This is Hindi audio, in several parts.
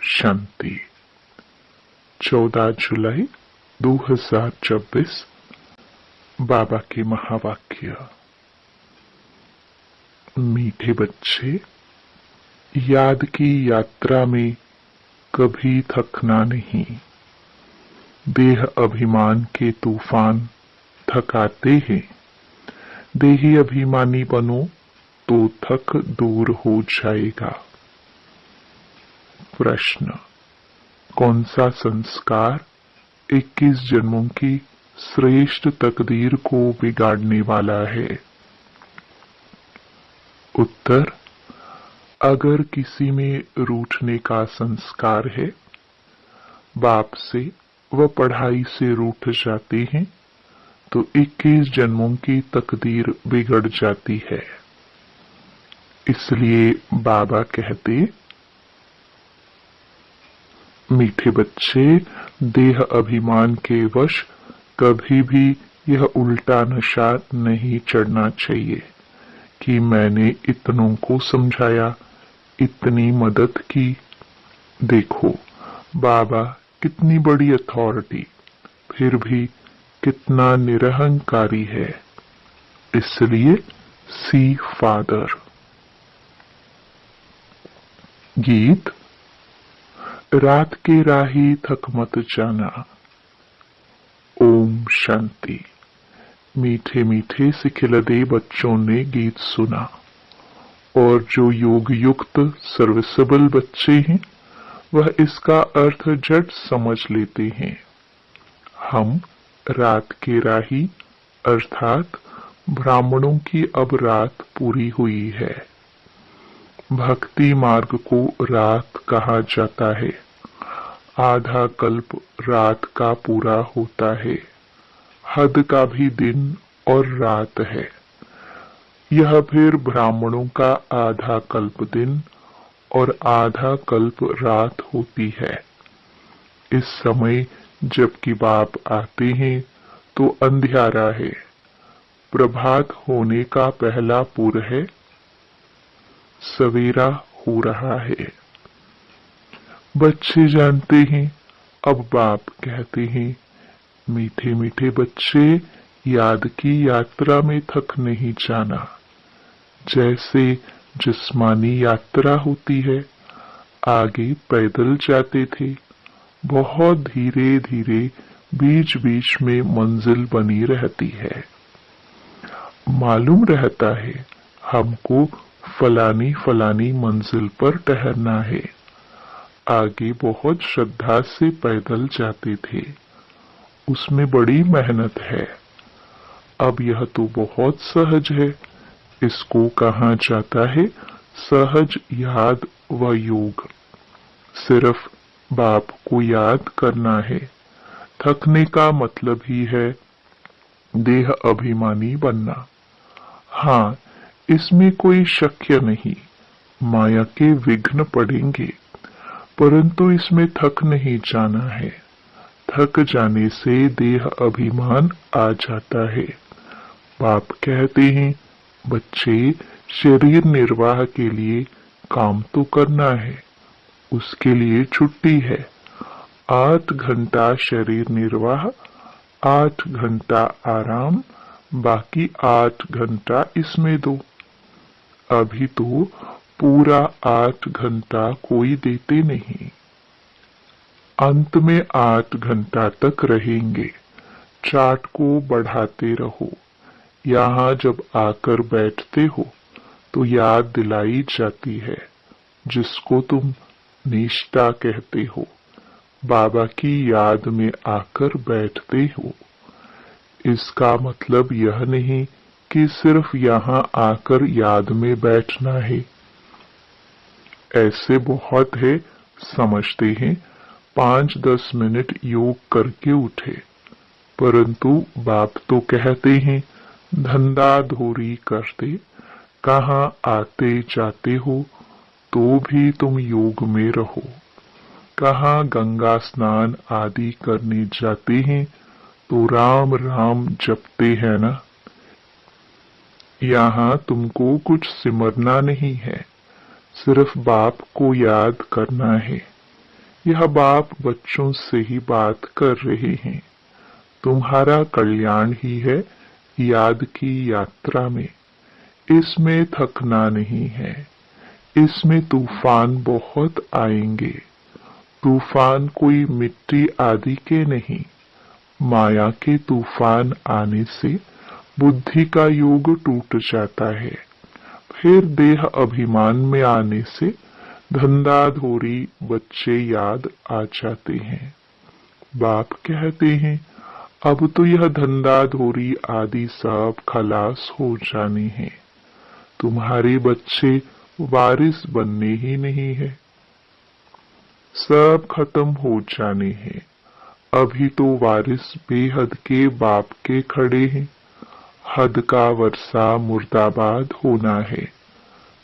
शांति। 14 जुलाई 2024 बाबा के महावाक्य। मीठे बच्चे, याद की यात्रा में कभी थकना नहीं। देह अभिमान के तूफान थकाते हैं। देही अभिमानी बनो तो थक दूर हो जाएगा। प्रश्न: कौन सा संस्कार 21 जन्मों की श्रेष्ठ तकदीर को बिगाड़ने वाला है? उत्तर: अगर किसी में रूठने का संस्कार है, बाप से व पढ़ाई से रूठ जाते हैं, तो 21 जन्मों की तकदीर बिगड़ जाती है। इसलिए बाबा कहते, मीठे बच्चे, देह अभिमान के वश कभी भी यह उल्टा नशा नहीं चढ़ना चाहिए कि मैंने इतनों को समझाया, इतनी मदद की। देखो बाबा कितनी बड़ी अथॉरिटी, फिर भी कितना निरहंकारी है। इसलिए सी फादर। गीत: रात के राही थक मत जाना। ओम शांति। मीठे मीठे सिखिलदे बच्चों ने गीत सुना, और जो योग युक्त सर्विसेबल बच्चे हैं वह इसका अर्थ झट समझ लेते हैं। हम रात के राही अर्थात ब्राह्मणों की अब रात पूरी हुई है। भक्ति मार्ग को रात कहा जाता है। आधा कल्प रात का पूरा होता है। हद का भी दिन और रात है। यह फिर ब्राह्मणों का आधा कल्प दिन और आधा कल्प रात होती है। इस समय जबकि बाप आते हैं तो अंधियारा है। प्रभात होने का पहला पुर है। सवेरा हो रहा है। बच्चे जानते हैं। अब बाप कहते हैं, मीठे मीठे बच्चे, याद की यात्रा में थक नहीं जाना। जैसे जिस्मानी यात्रा होती है, आगे पैदल जाते थे, बहुत धीरे धीरे बीच बीच में मंजिल बनी रहती है। मालूम रहता है हमको फलानी फलानी मंजिल पर ठहरना है। आगे बहुत श्रद्धा से पैदल जाते थे, उसमें बड़ी मेहनत है। अब यह तो बहुत सहज है। इसको कहा जाता है सहज याद व योग। सिर्फ बाप को याद करना है। थकने का मतलब ही है देह अभिमानी बनना। हाँ, इसमें कोई शक नहीं, माया के विघ्न पड़ेंगे, परंतु इसमें थक नहीं जाना है। थक जाने से देह अभिमान आ जाता है। बाप कहते हैं, बच्चे, शरीर निर्वाह के लिए काम तो करना है, उसके लिए छुट्टी है। 8 घंटा शरीर निर्वाह, 8 घंटा आराम, बाकी 8 घंटा इसमें दो। अभी तो पूरा 8 घंटा कोई देते नहीं। अंत में 8 घंटा तक रहेंगे। चार्ट को बढ़ाते रहो। यहाँ जब आकर बैठते हो तो याद दिलाई जाती है, जिसको तुम निष्ठा कहते हो। बाबा की याद में आकर बैठते हो। इसका मतलब यह नहीं कि सिर्फ यहाँ आकर याद में बैठना है। ऐसे बहुत है, समझते हैं 5-10 मिनट योग करके उठे, परंतु बाप तो कहते हैं धंधा धोरी करते, कहाँ आते जाते हो तो भी तुम योग में रहो। कहाँ गंगा स्नान आदि करने जाते हैं तो राम राम जपते हैं ना। यहाँ तुमको कुछ सिमरना नहीं है, सिर्फ बाप को याद करना है। यह बाप बच्चों से ही बात कर रहे हैं। तुम्हारा कल्याण ही है याद की यात्रा में। इसमें थकना नहीं है। इसमें तूफान बहुत आएंगे। तूफान कोई मिट्टी आदि के नहीं। माया के तूफान आने से बुद्धि का योग टूट जाता है। फिर देह अभिमान में आने से धंधाधोरी बच्चे याद आ जाते हैं। बाप कहते हैं, अब तो यह धंधाधोरी आदि सब खलास हो जाने हैं। तुम्हारे बच्चे वारिस बनने ही नहीं है, सब खत्म हो जाने हैं। अभी तो वारिस बेहद के बाप के खड़े हैं। हद का वर्षा मुर्दाबाद होना है।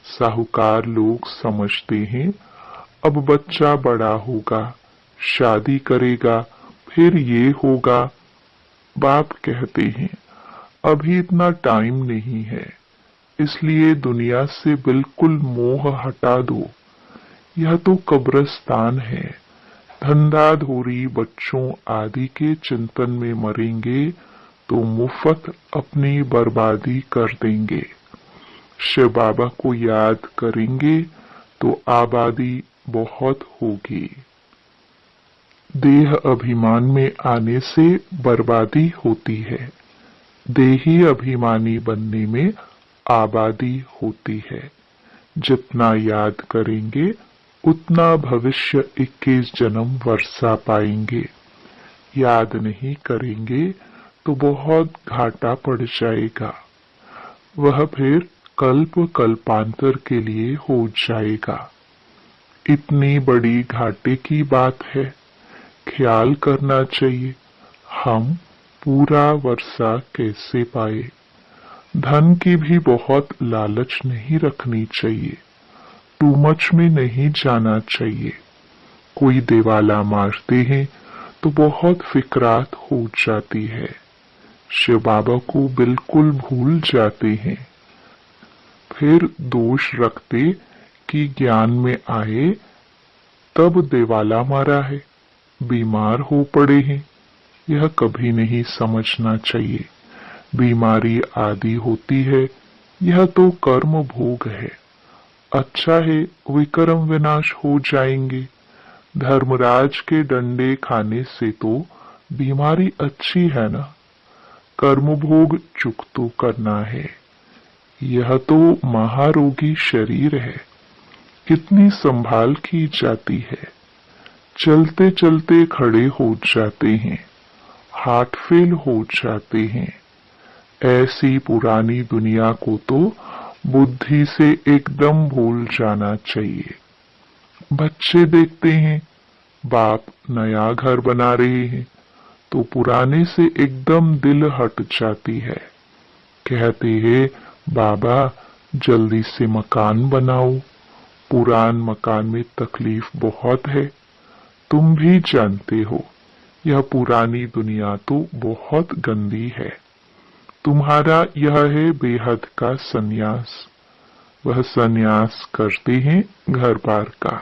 साहूकार लोग समझते हैं अब बच्चा बड़ा होगा, शादी करेगा, फिर ये होगा। बाप कहते हैं अभी इतना टाइम नहीं है, इसलिए दुनिया से बिल्कुल मोह हटा दो। यह तो कब्रिस्तान है। धंधाधोरी बच्चों आदि के चिंतन में मरेंगे तो मुफ्त अपनी बर्बादी कर देंगे। शिव बाबा को याद करेंगे तो आबादी बहुत होगी। देह अभिमान में आने से बर्बादी होती है। देही अभिमानी बनने में आबादी होती है। जितना याद करेंगे उतना भविष्य 21 जन्म वर्षा पाएंगे। याद नहीं करेंगे तो बहुत घाटा पड़ जाएगा। वह फिर कल्प कल्पांतर के लिए हो जाएगा। इतनी बड़ी घाटे की बात है, ख्याल करना चाहिए हम पूरा वर्षा कैसे पाए। धन की भी बहुत लालच नहीं रखनी चाहिए। टू मच में नहीं जाना चाहिए। कोई देवाला मारते हैं तो बहुत फिक्रात हो जाती है। शिव बाबा को बिल्कुल भूल जाते हैं। फिर दोष रखते कि ज्ञान में आए तब देवाला मारा है, बीमार हो पड़े हैं। यह कभी नहीं समझना चाहिए। बीमारी आदि होती है, यह तो कर्म भोग है। अच्छा है विक्रम विनाश हो जाएंगे। धर्मराज के डंडे खाने से तो बीमारी अच्छी है ना। कर्म भोग चुक तो करना है। यह तो महारोगी शरीर है, कितनी संभाल की जाती है। चलते चलते खड़े हो जाते हैं, हार्ट फेल हो जाते हैं। ऐसी पुरानी दुनिया को तो बुद्धि से एकदम भूल जाना चाहिए। बच्चे देखते हैं बाप नया घर बना रहे हैं तो पुराने से एकदम दिल हट जाती है। कहते हैं बाबा जल्दी से मकान बनाओ, पुरान मकान में तकलीफ बहुत है। तुम भी जानते हो यह पुरानी दुनिया तो बहुत गंदी है। तुम्हारा यह है बेहद का सन्यास। वह सन्यास करते हैं घर बार का।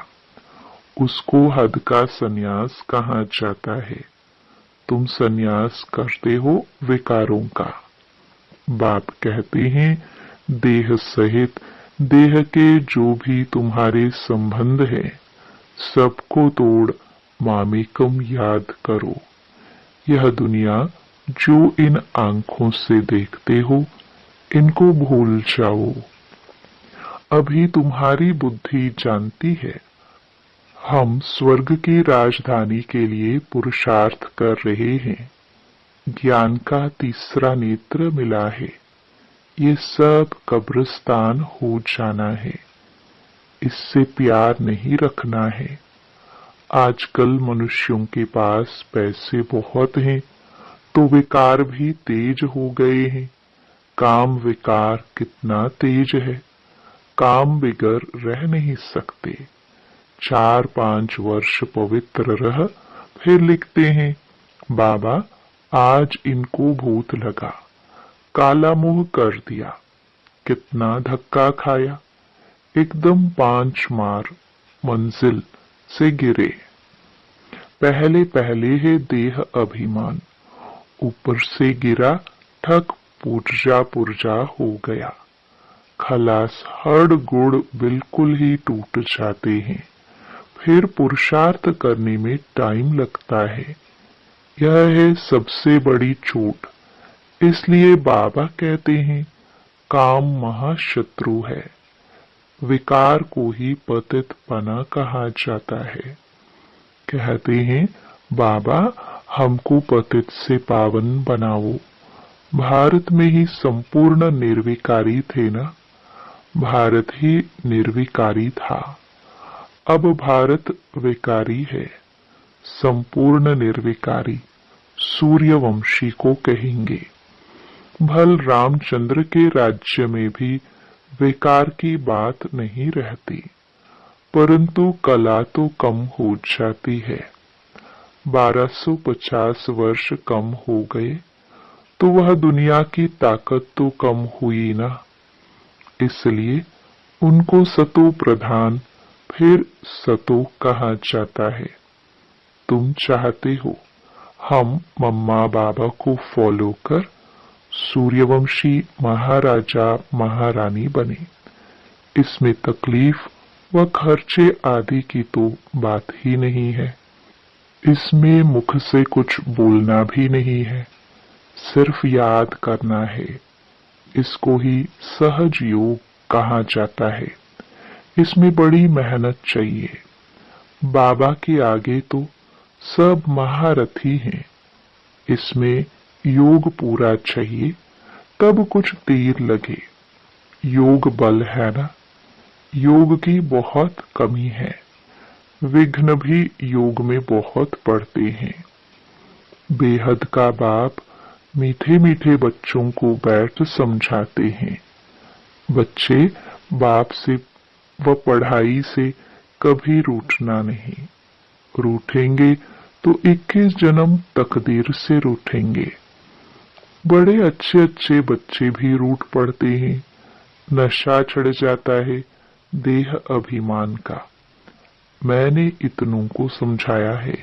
उसको हद का सन्यास कहा जाता है। तुम सन्यास करते हो विकारों का। बाप कहते हैं देह सहित देह के जो भी तुम्हारे संबंध है सबको तोड़ मामेकम याद करो। यह दुनिया जो इन आंखों से देखते हो इनको भूल जाओ। अभी तुम्हारी बुद्धि जानती है हम स्वर्ग की राजधानी के लिए पुरुषार्थ कर रहे हैं। ज्ञान का तीसरा नेत्र मिला है। ये सब कब्रिस्तान हो जाना है। इससे प्यार नहीं रखना है। आजकल मनुष्यों के पास पैसे बहुत हैं तो विकार भी तेज हो गए हैं। काम विकार कितना तेज है। काम बिगर रह नहीं सकते। 4-5 वर्ष पवित्र रह फिर लिखते हैं बाबा आज इनको भूत लगा, काला मुंह कर दिया। कितना धक्का खाया। एकदम 5 मार मंजिल से गिरे। पहले पहले है देह अभिमान, ऊपर से गिरा ठक पुर्जा पुर्जा हो गया। खलास हड़ गुड़ बिल्कुल ही टूट जाते हैं। फिर पुरुषार्थ करने में टाइम लगता है। यह है सबसे बड़ी चोट। इसलिए बाबा कहते हैं काम महाशत्रु है। विकार को ही पतितपना कहा जाता है। कहते हैं बाबा हमको पतित से पावन बनाओ। भारत में ही संपूर्ण निर्विकारी थे ना, भारत ही निर्विकारी था। अब भारत विकारी है, संपूर्ण निर्विकारी सूर्यवंशी को कहेंगे। भल रामचंद्र के राज्य में भी विकार की बात नहीं रहती, परंतु कला तो कम हो जाती है। 1250 वर्ष कम हो गए तो वह दुनिया की ताकत तो कम हुई ना। इसलिए उनको सतो प्रधान फिर सतो कहा जाता है। तुम चाहते हो हम मम्मा बाबा को फॉलो कर सूर्यवंशी महाराजा महारानी बने। इसमें तकलीफ व खर्चे आदि की तो बात ही नहीं है। इसमें मुख से कुछ बोलना भी नहीं है, सिर्फ याद करना है। इसको ही सहज योग कहा जाता है। इसमें बड़ी मेहनत चाहिए। बाबा के आगे तो सब महारथी हैं। इसमें योग पूरा चाहिए, तब कुछ देर लगे। योग बल है ना, योग की बहुत कमी है। विघ्न भी योग में बहुत पड़ते हैं। बेहद का बाप मीठे मीठे बच्चों को बैठ समझाते हैं। बच्चे बाप से व पढ़ाई से कभी रूठना नहीं। रूठेंगे तो 21 जन्म तकदीर से रूठेंगे। बड़े अच्छे अच्छे बच्चे भी रूठ पड़ते हैं। नशा चढ़ जाता है देह अभिमान का। मैंने इतनों को समझाया है,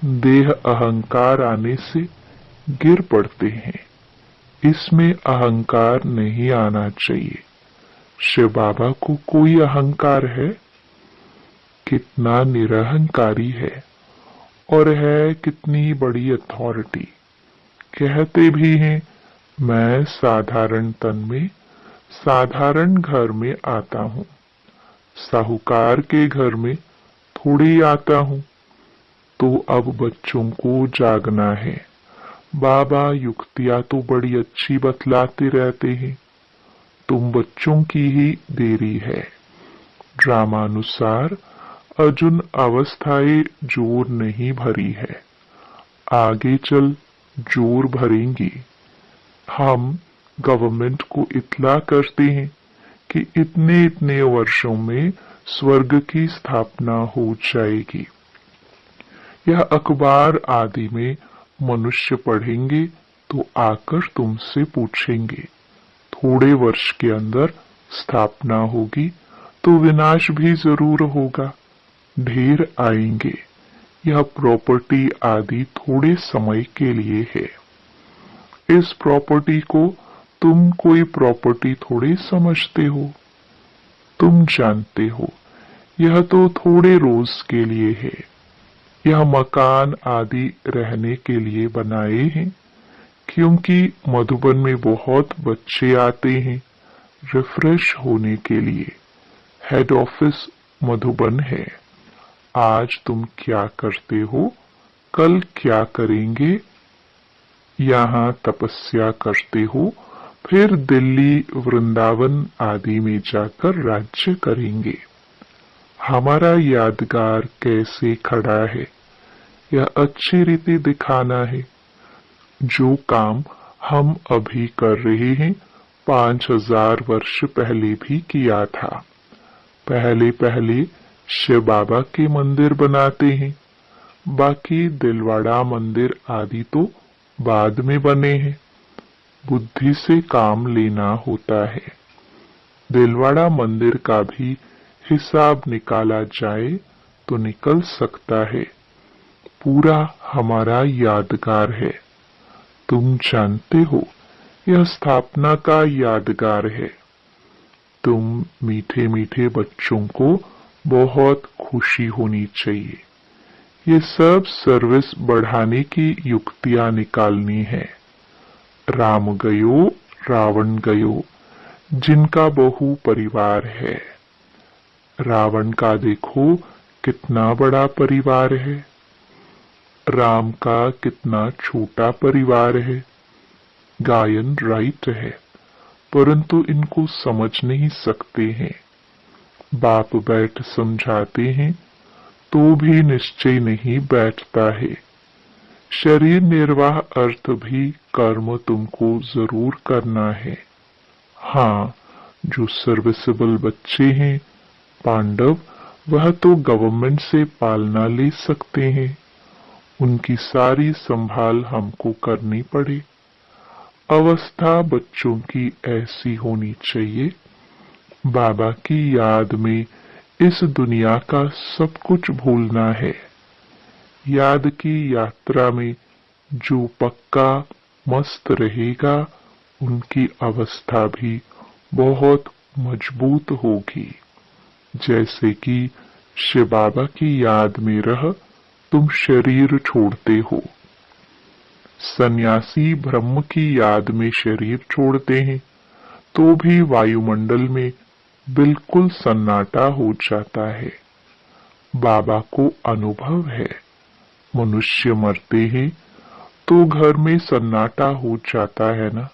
देह अहंकार आने से गिर पड़ते हैं। इसमें अहंकार नहीं आना चाहिए। शिव बाबा को कोई अहंकार है? कितना निरहंकारी है और है कितनी बड़ी अथॉरिटी। कहते भी हैं मैं साधारण तन में साधारण घर में आता हूँ, साहूकार के घर में थोड़ी आता हूँ। तो अब बच्चों को जागना है। बाबा युक्तियां तो बड़ी अच्छी बतलाते रहते हैं, तुम बच्चों की ही देरी है। ड्रामानुसार अर्जुन अवस्थाएं जोर नहीं भरी है, आगे चल जोर भरेंगी। हम गवर्नमेंट को इत्तला करते हैं कि इतने इतने वर्षों में स्वर्ग की स्थापना हो जाएगी। यह अखबार आदि में मनुष्य पढ़ेंगे तो आकर तुमसे पूछेंगे थोड़े वर्ष के अंदर स्थापना होगी तो विनाश भी जरूर होगा। ढेर आएंगे। यह प्रॉपर्टी आदि थोड़े समय के लिए है। इस प्रॉपर्टी को तुम कोई प्रॉपर्टी थोड़े समझते हो। तुम जानते हो यह तो थोड़े रोज के लिए है। यह मकान आदि रहने के लिए बनाए हैं, क्योंकि मधुबन में बहुत बच्चे आते हैं रिफ्रेश होने के लिए। हेड ऑफिस मधुबन है। आज तुम क्या करते हो, कल क्या करेंगे। यहाँ तपस्या करते हो, फिर दिल्ली वृंदावन आदि में जाकर राज्य करेंगे। हमारा यादगार कैसे खड़ा है, यह अच्छी रीति दिखाना है। जो काम हम अभी कर रहे हैं 5000 वर्ष पहले भी किया था। पहले पहले शिव बाबा के मंदिर बनाते हैं, बाकी दिलवाड़ा मंदिर आदि तो बाद में बने हैं। बुद्धि से काम लेना होता है। दिलवाड़ा मंदिर का भी हिसाब निकाला जाए तो निकल सकता है। पूरा हमारा यादगार है। तुम जानते हो, यह स्थापना का यादगार है। तुम मीठे मीठे बच्चों को बहुत खुशी होनी चाहिए। ये सब सर्विस बढ़ाने की युक्तियां निकालनी है। राम गयो रावण गयो, जिनका बहु परिवार है। रावण का देखो कितना बड़ा परिवार है, राम का कितना छोटा परिवार है। गायन राइट है, परंतु इनको समझ नहीं सकते हैं। बाप बैठ समझाते हैं तो भी निश्चय नहीं बैठता है। शरीर निर्वाह अर्थ भी कर्म तुमको जरूर करना है। हाँ, जो सर्विसेबल बच्चे हैं पांडव, वह तो गवर्नमेंट से पालना ले सकते हैं। उनकी सारी संभाल हमको करनी पड़े। अवस्था बच्चों की ऐसी होनी चाहिए, बाबा की याद में इस दुनिया का सब कुछ भूलना है। याद की यात्रा में जो पक्का मस्त रहेगा, उनकी अवस्था भी बहुत मजबूत होगी। जैसे कि शिव बाबा की याद में रह तुम शरीर छोड़ते हो। सन्यासी ब्रह्म की याद में शरीर छोड़ते हैं तो भी वायुमंडल में बिल्कुल सन्नाटा हो जाता है। बाबा को अनुभव है, मनुष्य मरते हैं तो घर में सन्नाटा हो जाता है ना।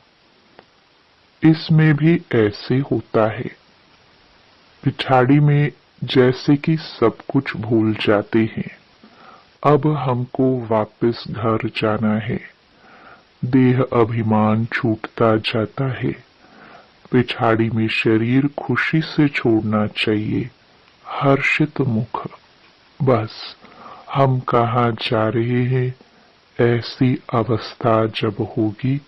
इसमें भी ऐसे होता है। पिछाड़ी में जैसे कि सब कुछ भूल जाते हैं। अब हमको वापस घर जाना है। देह अभिमान छूटता जाता है। पिछाड़ी में शरीर खुशी से छोड़ना चाहिए, हर्षित मुख। बस हम कहाँ जा रहे हैं, ऐसी अवस्था जब होगी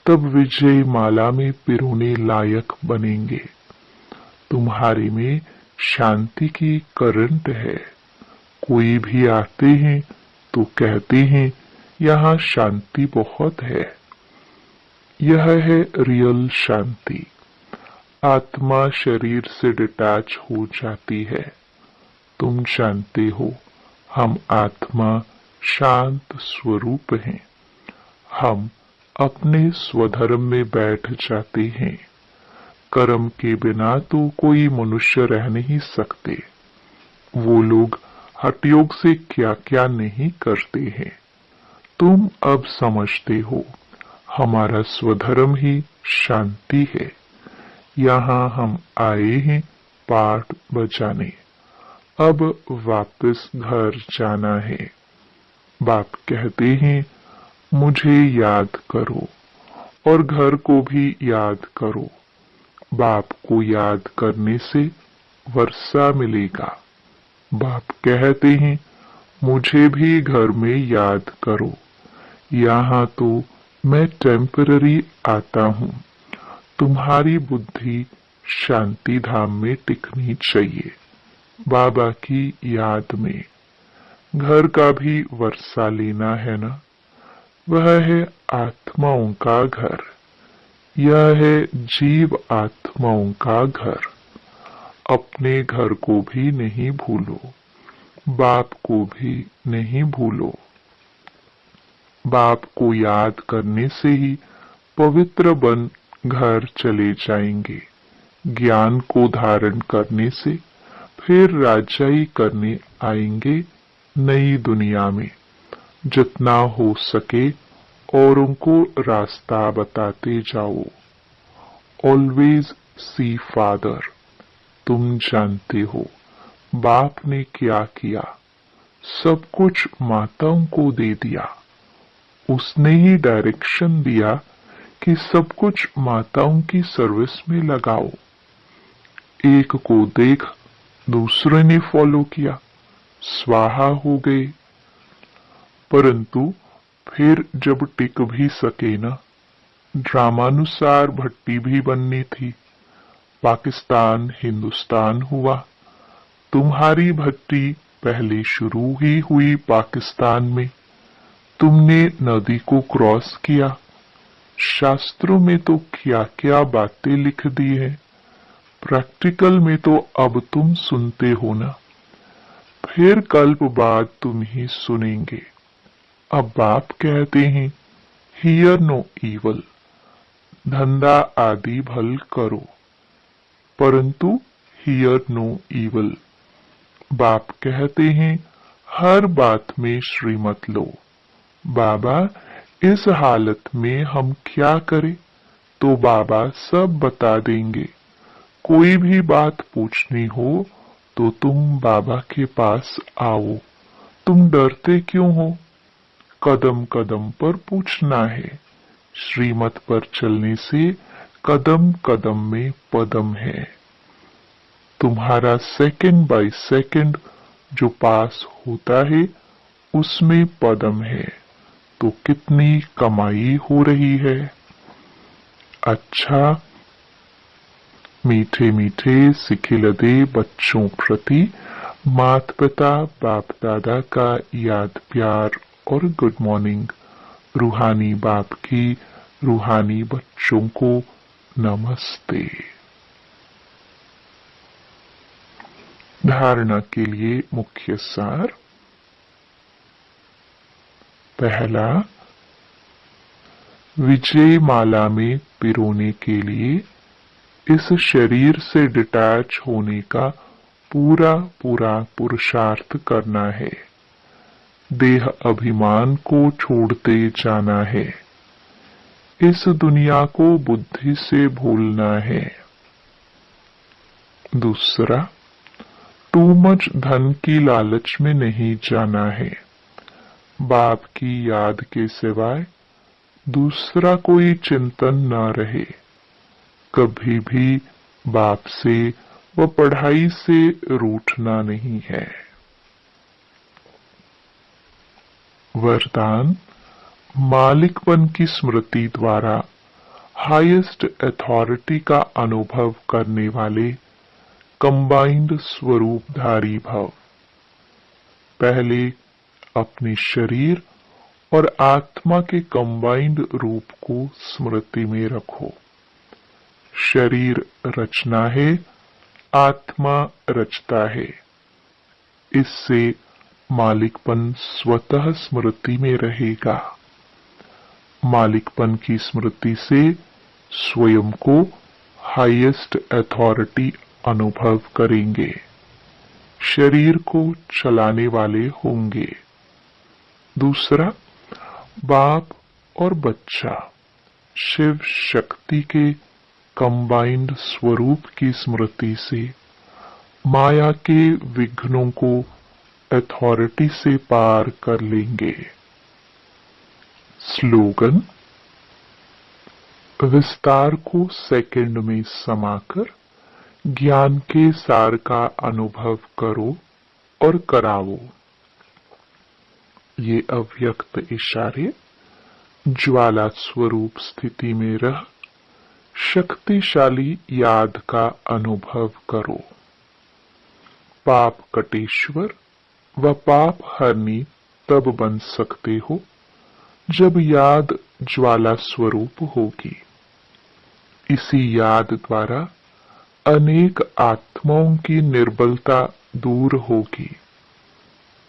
तब विजय माला में पिरोने लायक बनेंगे। तुम्हारे में शांति की करंट है। कोई भी आते हैं तो कहते हैं यहाँ शांति बहुत है। यह है रियल शांति। आत्मा शरीर से डिटैच हो जाती है। तुम जानते हो, हम आत्मा शांत स्वरूप हैं। हम अपने स्वधर्म में बैठ जाते हैं। कर्म के बिना तो कोई मनुष्य रह नहीं सकते। वो लोग हठयोग से क्या क्या नहीं करते हैं। तुम अब समझते हो, हमारा स्वधर्म ही शांति है। यहाँ हम आए हैं पाठ बजाने। अब वापस घर जाना है। बाप कहते हैं मुझे याद करो और घर को भी याद करो। बाप को याद करने से वर्षा मिलेगा। बाप कहते हैं मुझे भी घर में याद करो। यहाँ तो मैं टेम्पररी आता हूँ। तुम्हारी बुद्धि शांति धाम में टिकनी चाहिए, बाबा की याद में। घर का भी वर्षा लेना है ना। वह है आत्माओं का घर। यह है जीव आत्माओं का घर। अपने घर को भी नहीं भूलो, बाप को भी नहीं भूलो। बाप को याद करने से ही पवित्र बन घर चले जाएंगे। ज्ञान को धारण करने से फिर राजाई करने आएंगे नई दुनिया में। जितना हो सके औरों को रास्ता बताते जाओ। Always see father. तुम जानते हो बाप ने क्या किया। सब कुछ माताओं को दे दिया। उसने ही डायरेक्शन दिया कि सब कुछ माताओं की सर्विस में लगाओ। एक को देख दूसरे ने फॉलो किया, स्वाहा हो गए। परंतु फिर जब टिक भी सके ना, ड्रामानुसार भट्टी भी बननी थी। पाकिस्तान हिंदुस्तान हुआ। तुम्हारी भट्टी पहले शुरू ही हुई पाकिस्तान में। तुमने नदी को क्रॉस किया। शास्त्रों में तो क्या क्या बातें लिख दी है, प्रैक्टिकल में तो अब तुम सुनते हो ना। फिर कल्प बाद तुम ही सुनेंगे। अब बाप कहते हैं हियर नो ईवल, धंधा आदि भल करो, परंतु हियर नो ईवल। बाप कहते हैं हर बात में श्रीमत लो। बाबा इस हालत में हम क्या करें, तो बाबा सब बता देंगे। कोई भी बात पूछनी हो तो तुम बाबा के पास आओ। तुम डरते क्यों हो? कदम कदम पर पूछना है। श्रीमत पर चलने से कदम कदम में पदम है। तुम्हारा सेकंड बाय सेकंड जो पास होता है उसमें पदम है। तो कितनी कमाई हो रही है। अच्छा, मीठे मीठे सिखिलदे बच्चों प्रति माता पिता बाप दादा का याद प्यार और गुड मॉर्निंग। रूहानी बाप की रूहानी बच्चों को नमस्ते। धारणा के लिए मुख्य सार। पहला, विजय माला में पिरोने के लिए इस शरीर से डिटैच होने का पूरा पूरा पुरुषार्थ करना है। देह अभिमान को छोड़ते जाना है। इस दुनिया को बुद्धि से भूलना है। दूसरा, टू मच धन की लालच में नहीं जाना है। बाप की याद के सिवाय दूसरा कोई चिंतन न रहे। कभी भी बाप से व पढ़ाई से रूठना नहीं है। वरदान, मालिकपन की स्मृति द्वारा हाईएस्ट अथॉरिटी का अनुभव करने वाले कंबाइंड स्वरूपधारी भव। पहले अपने शरीर और आत्मा के कंबाइंड रूप को स्मृति में रखो। शरीर रचना है, आत्मा रचता है। इससे मालिकपन स्वतः स्मृति में रहेगा। मालिकपन की स्मृति से स्वयं को हाईएस्ट अथॉरिटी अनुभव करेंगे। शरीर को चलाने वाले होंगे। दूसरा, बाप और बच्चा शिव शक्ति के कंबाइंड स्वरूप की स्मृति से माया के विघ्नों को अथॉरिटी से पार कर लेंगे। स्लोगन, विस्तार को सेकंड में समाकर ज्ञान के सार का अनुभव करो और कराओ। ये अव्यक्त इशारे ज्वाला स्वरूप स्थिति में रह शक्तिशाली याद का अनुभव करो। पाप कटेश्वर व पाप हरनी तब बन सकते हो जब याद ज्वाला स्वरूप होगी। इसी याद द्वारा अनेक आत्माओं की निर्बलता दूर होगी।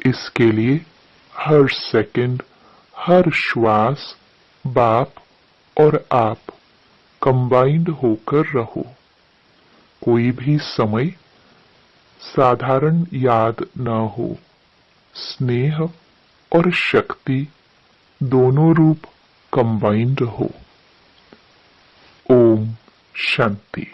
इसके लिए हर सेकंड, हर श्वास बाप और आप कंबाइंड होकर रहो। कोई भी समय साधारण याद न हो। स्नेह और शक्ति दोनों रूप कंबाइंड हो। ओम शांति।